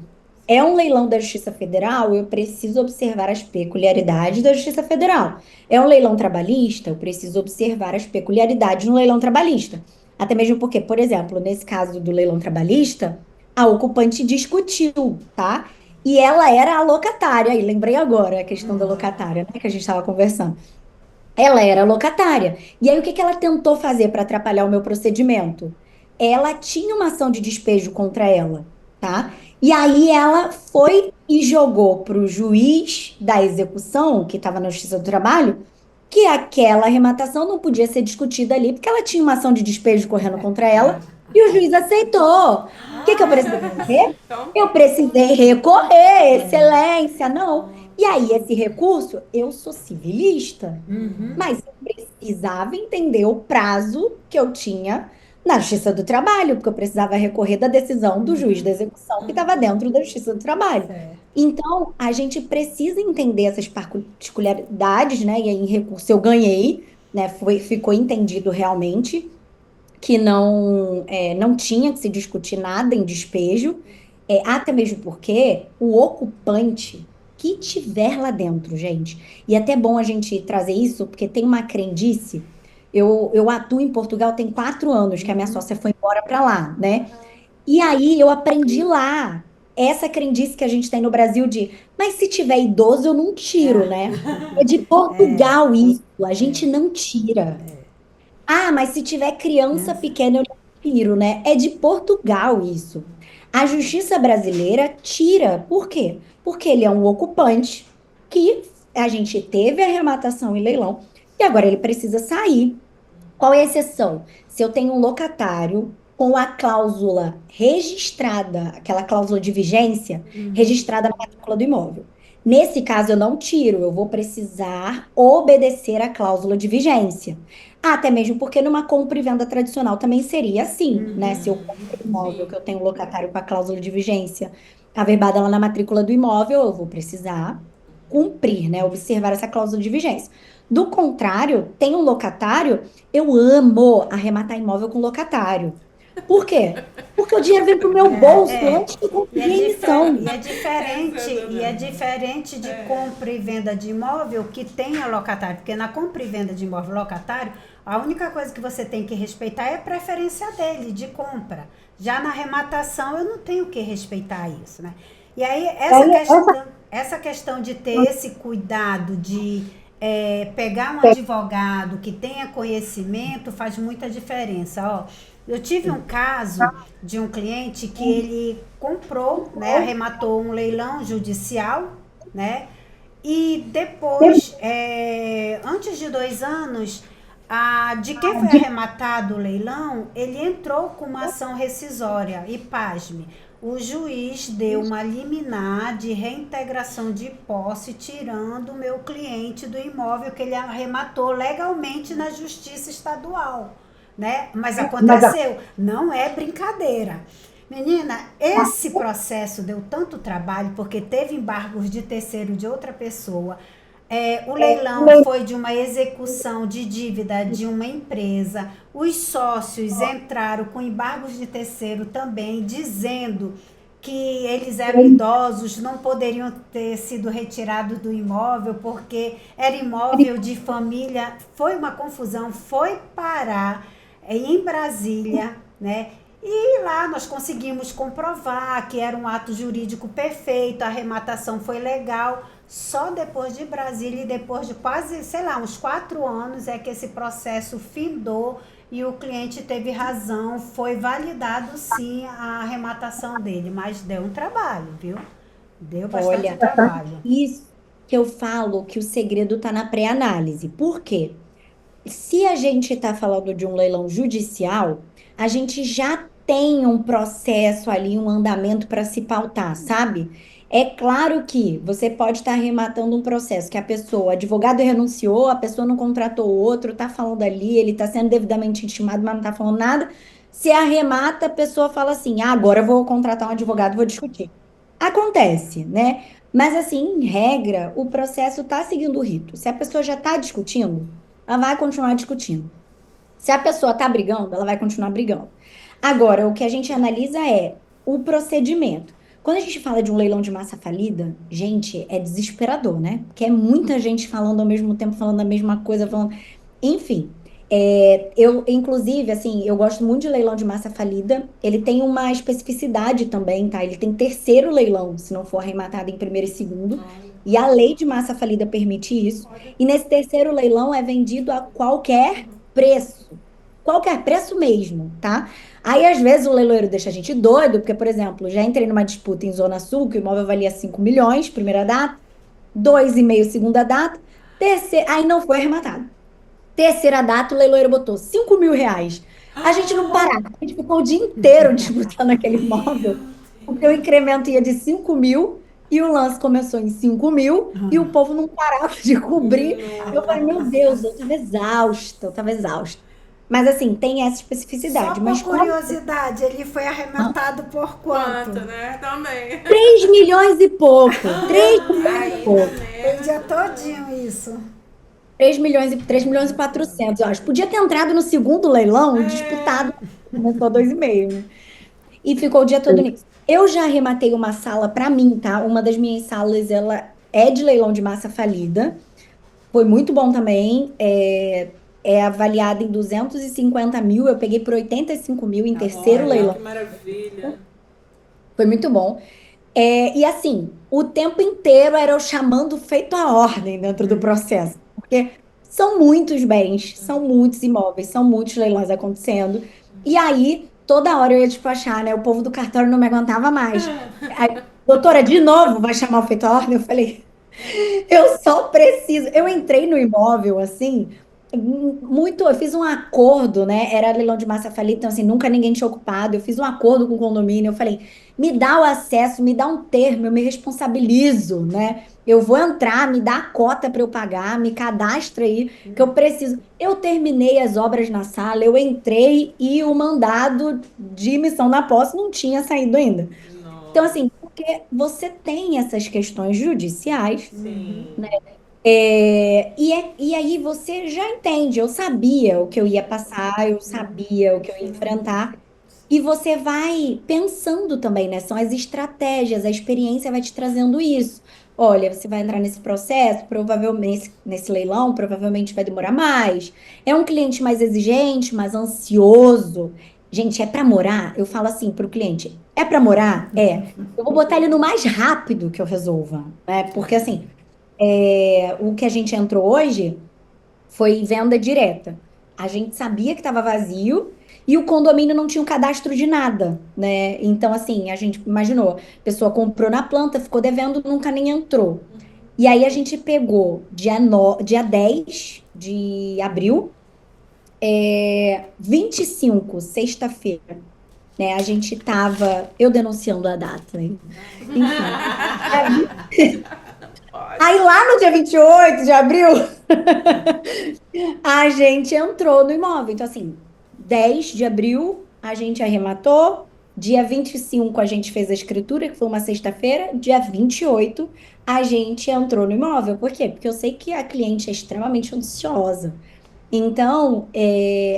É um leilão da Justiça Federal, eu preciso observar as peculiaridades da Justiça Federal. É um leilão trabalhista, eu preciso observar as peculiaridades no leilão trabalhista. Até mesmo porque, por exemplo, nesse caso do leilão trabalhista, a ocupante discutiu, tá? E ela era a locatária, e lembrei agora a questão da locatária, né, que a gente estava conversando. Ela era locatária. E aí, o que ela tentou fazer para atrapalhar o meu procedimento? Ela tinha uma ação de despejo contra ela, tá? E aí, ela foi e jogou para o juiz da execução, que estava na Justiça do Trabalho, que aquela arrematação não podia ser discutida ali, porque ela tinha uma ação de despejo correndo contra ela, e o juiz aceitou. O que eu precisei fazer? Eu precisei recorrer, excelência, não. E aí, esse recurso, eu sou civilista, mas eu precisava entender o prazo que eu tinha na Justiça do Trabalho, porque eu precisava recorrer da decisão do juiz da execução que estava dentro da Justiça do Trabalho. Então, a gente precisa entender essas particularidades, né? E aí, em recurso, eu ganhei, né? Ficou entendido realmente que não tinha que se discutir nada em despejo, até mesmo porque o ocupante que tiver lá dentro, gente, e é até bom a gente trazer isso, porque tem uma crendice. Eu atuo em Portugal tem 4 anos, que a minha sócia foi embora para lá, né? E aí eu aprendi lá essa crendice que a gente tem no Brasil mas se tiver idoso eu não tiro, né? É de Portugal isso, a gente não tira. Ah, mas se tiver criança pequena, eu não tiro, né? É de Portugal isso. A justiça brasileira tira. Por quê? Porque ele é um ocupante que a gente teve a arrematação em leilão e agora ele precisa sair. Qual é a exceção? Se eu tenho um locatário com a cláusula registrada, aquela cláusula de vigência, registrada na matrícula do imóvel. Nesse caso, eu não tiro, eu vou precisar obedecer à cláusula de vigência. Até mesmo porque numa compra e venda tradicional também seria assim, né? Se eu compro um imóvel que eu tenho um locatário com a cláusula de vigência averbada lá na matrícula do imóvel, eu vou precisar cumprir, né? Observar essa cláusula de vigência. Do contrário, tem um locatário, eu amo arrematar imóvel com locatário. Por quê? Porque o dinheiro vem pro meu bolso antes de cumprir a emissão. E é diferente de compra e venda de imóvel que tenha locatário. Porque na compra e venda de imóvel locatário, a única coisa que você tem que respeitar é a preferência dele de compra. Já na arrematação, eu não tenho que respeitar isso, né? E aí, essa questão de ter esse cuidado de pegar um advogado que tenha conhecimento faz muita diferença. Ó, eu tive um caso de um cliente que ele comprou, né, arrematou um leilão judicial, né, e depois, antes de 2 anos, de quem foi arrematado o leilão, ele entrou com uma ação rescisória e, pasme, o juiz deu uma liminar de reintegração de posse, tirando o meu cliente do imóvel que ele arrematou legalmente na Justiça Estadual, né? Mas aconteceu, não é brincadeira. Menina, esse processo deu tanto trabalho, porque teve embargos de terceiro de outra pessoa. O leilão foi de uma execução de dívida de uma empresa. Os sócios entraram com embargos de terceiro também, dizendo que eles eram idosos, não poderiam ter sido retirados do imóvel, porque era imóvel de família. Foi uma confusão, foi parar em Brasília, né? E lá nós conseguimos comprovar que era um ato jurídico perfeito, a arrematação foi legal. Só depois de Brasília e depois de quase, sei lá, uns 4 anos é que esse processo findou e o cliente teve razão, foi validado sim a arrematação dele, mas deu um trabalho, viu? Deu bastante trabalho. Isso que eu falo que o segredo está na pré-análise. Por quê? Se a gente está falando de um leilão judicial, a gente já tem um processo ali, um andamento para se pautar, sabe? É claro que você pode estar arrematando um processo que o advogado renunciou, a pessoa não contratou outro, está falando ali, ele está sendo devidamente intimado, mas não está falando nada. Se arremata, a pessoa fala assim, agora eu vou contratar um advogado, vou discutir. Acontece, né? Mas assim, em regra, o processo está seguindo o rito. Se a pessoa já está discutindo, ela vai continuar discutindo. Se a pessoa está brigando, ela vai continuar brigando. Agora, o que a gente analisa é o procedimento. Quando a gente fala de um leilão de massa falida, gente, é desesperador, né? Porque é muita gente falando ao mesmo tempo, falando a mesma coisa, falando... Enfim, inclusive, assim, eu gosto muito de leilão de massa falida. Ele tem uma especificidade também, tá? Ele tem terceiro leilão, se não for arrematado em primeiro e segundo. E a lei de massa falida permite isso. E nesse terceiro leilão é vendido a qualquer preço. Qualquer preço mesmo, tá? Aí, às vezes, o leiloeiro deixa a gente doido, porque, por exemplo, já entrei numa disputa em Zona Sul, que o imóvel valia 5 milhões, primeira data, 2,5 segunda data, aí não foi arrematado. Terceira data, o leiloeiro botou 5 mil reais. A gente não parava, a gente ficou o dia inteiro disputando aquele imóvel, porque o incremento ia de 5 mil e o lance começou em 5 mil e o povo não parava de cobrir. Eu falei, meu Deus, eu estava exausta. Mas assim, tem essa especificidade. Só mas por curiosidade, ele foi arrematado por quanto? né? Também. 3 milhões e pouco. 3 milhões e pouco. O dia todinho isso. 3 milhões e 400, eu acho. Podia ter entrado no segundo leilão disputado. Começou 2,5, né? E ficou o dia todo nisso. Eu já arrematei uma sala para mim, tá? Uma das minhas salas, ela é de leilão de massa falida. Foi muito bom também. É avaliada em 250 mil. Eu peguei por 85 mil em terceiro leilão. Que maravilha. Foi muito bom. E assim, o tempo inteiro era eu chamando feito a ordem dentro do processo. Porque são muitos bens, são muitos imóveis, são muitos leilões acontecendo. E aí, toda hora eu ia despachar, né? O povo do cartório não me aguentava mais. Aí, doutora, de novo, vai chamar o feito a ordem? Eu falei, eu só preciso. Eu entrei no imóvel, assim, eu fiz um acordo, né? Era leilão de massa falida, então assim, nunca ninguém tinha ocupado. Eu fiz um acordo com o condomínio, eu falei, me dá o acesso, me dá um termo, eu me responsabilizo, né? Eu vou entrar, me dá a cota para eu pagar, me cadastra aí, que eu preciso. Eu terminei as obras na sala, eu entrei e o mandado de emissão na posse não tinha saído ainda. Então, assim, porque você tem essas questões judiciais, né? E aí você já entende, eu sabia o que eu ia passar, eu sabia o que eu ia enfrentar, e você vai pensando também, né? São as estratégias, a experiência vai te trazendo isso. Olha, você vai entrar nesse processo, provavelmente nesse leilão, provavelmente vai demorar mais. É um cliente mais exigente, mais ansioso. Gente, é para morar? Eu falo assim para o cliente, é para morar? É. Eu vou botar ele no mais rápido que eu resolva, né? Porque assim, o que a gente entrou hoje foi venda direta. A gente sabia que estava vazio e o condomínio não tinha um cadastro de nada, né? Então, assim, a gente imaginou, a pessoa comprou na planta, ficou devendo, nunca nem entrou. E aí a gente pegou dia 10 de abril, 25, sexta-feira, né? A gente tava, eu denunciando a data, né? Enfim. Aí lá no dia 28 de abril, a gente entrou no imóvel. Então, assim, 10 de abril a gente arrematou. Dia 25 a gente fez a escritura, que foi uma sexta-feira. Dia 28 a gente entrou no imóvel. Por quê? Porque eu sei que a cliente é extremamente ansiosa. Então,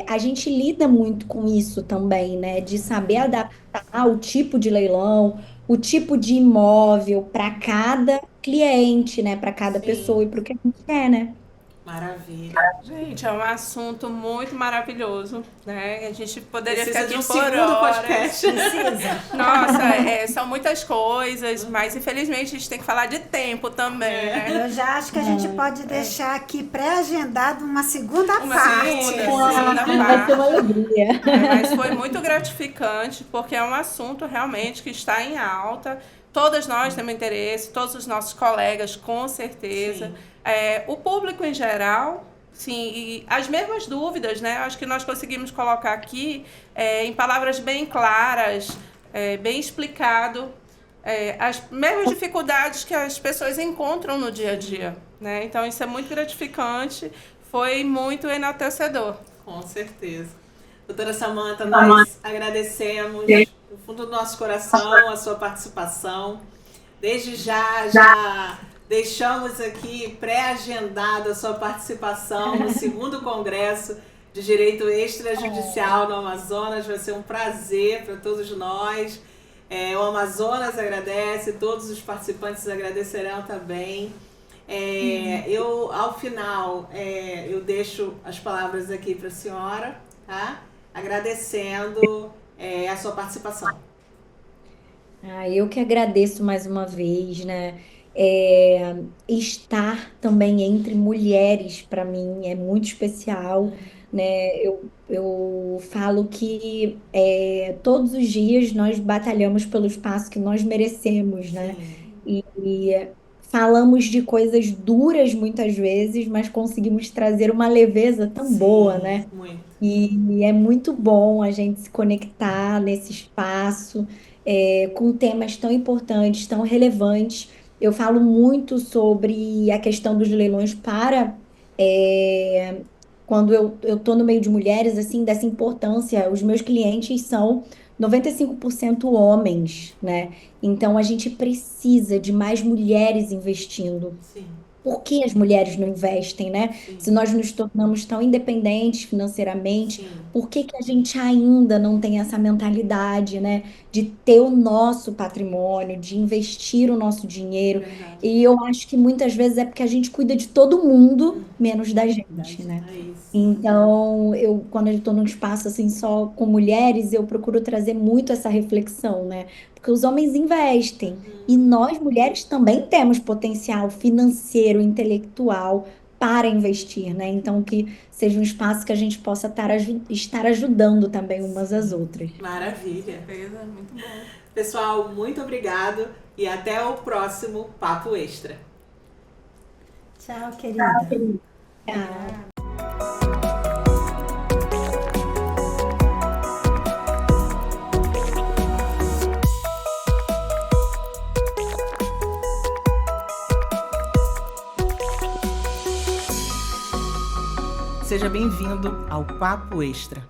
a gente lida muito com isso também, né? De saber adaptar o tipo de leilão, o tipo de imóvel para cada cliente, né? Para cada pessoa e para o que a gente quer, né? Maravilha. Gente, é um assunto muito maravilhoso, né? A gente poderia Precisa ficar de aqui um por segundo horas. podcast. Precisa. Nossa, são muitas coisas, mas infelizmente a gente tem que falar de tempo também, né? Eu já acho que a gente pode deixar aqui pré-agendado uma segunda Uma parte. segunda Vai ser uma parte. alegria. Mas foi muito gratificante, porque é um assunto realmente que está em alta. Todas nós temos interesse, todos os nossos colegas, com certeza. Sim. O público em geral, sim, e as mesmas dúvidas, né? Acho que nós conseguimos colocar aqui em palavras bem claras, bem explicado, as mesmas dificuldades que as pessoas encontram no dia a dia, né? Então, isso é muito gratificante, foi muito enaltecedor. Com certeza. Doutora Samanta, nós agradecemos do fundo do nosso coração a sua participação. Desde já deixamos aqui pré-agendada a sua participação no 2º Congresso de Direito Extrajudicial no Amazonas. Vai ser um prazer para todos nós. O Amazonas agradece, todos os participantes agradecerão também. Ao final, eu deixo as palavras aqui para a senhora, tá? Agradecendo a sua participação. Eu que agradeço mais uma vez, né? Estar também entre mulheres, para mim, é muito especial, né? Eu falo que todos os dias nós batalhamos pelo espaço que nós merecemos, né? E falamos de coisas duras muitas vezes, mas conseguimos trazer uma leveza tão boa, né? Muito. E é muito bom a gente se conectar nesse espaço, com temas tão importantes, tão relevantes. Eu falo muito sobre a questão dos leilões quando eu estou no meio de mulheres, assim, dessa importância. Os meus clientes são 95% homens, né? Então a gente precisa de mais mulheres investindo. Sim. Por que as mulheres não investem, né? Sim. Se nós nos tornamos tão independentes financeiramente, Sim. por que que a gente ainda não tem essa mentalidade, né? De ter o nosso patrimônio, de investir o nosso dinheiro. Verdade. E eu acho que muitas vezes é porque a gente cuida de todo mundo, menos da gente, né? É isso. Então, quando eu estou num espaço assim só com mulheres, eu procuro trazer muito essa reflexão, né? Porque os homens investem e nós, mulheres, também temos potencial financeiro, intelectual para investir, né? Então, que seja um espaço que a gente possa estar ajudando também umas às outras. Maravilha. Muito bom. Pessoal, muito obrigado e até o próximo Papo Extra. Tchau, querida. Tchau. Seja bem-vindo ao Papo Extra.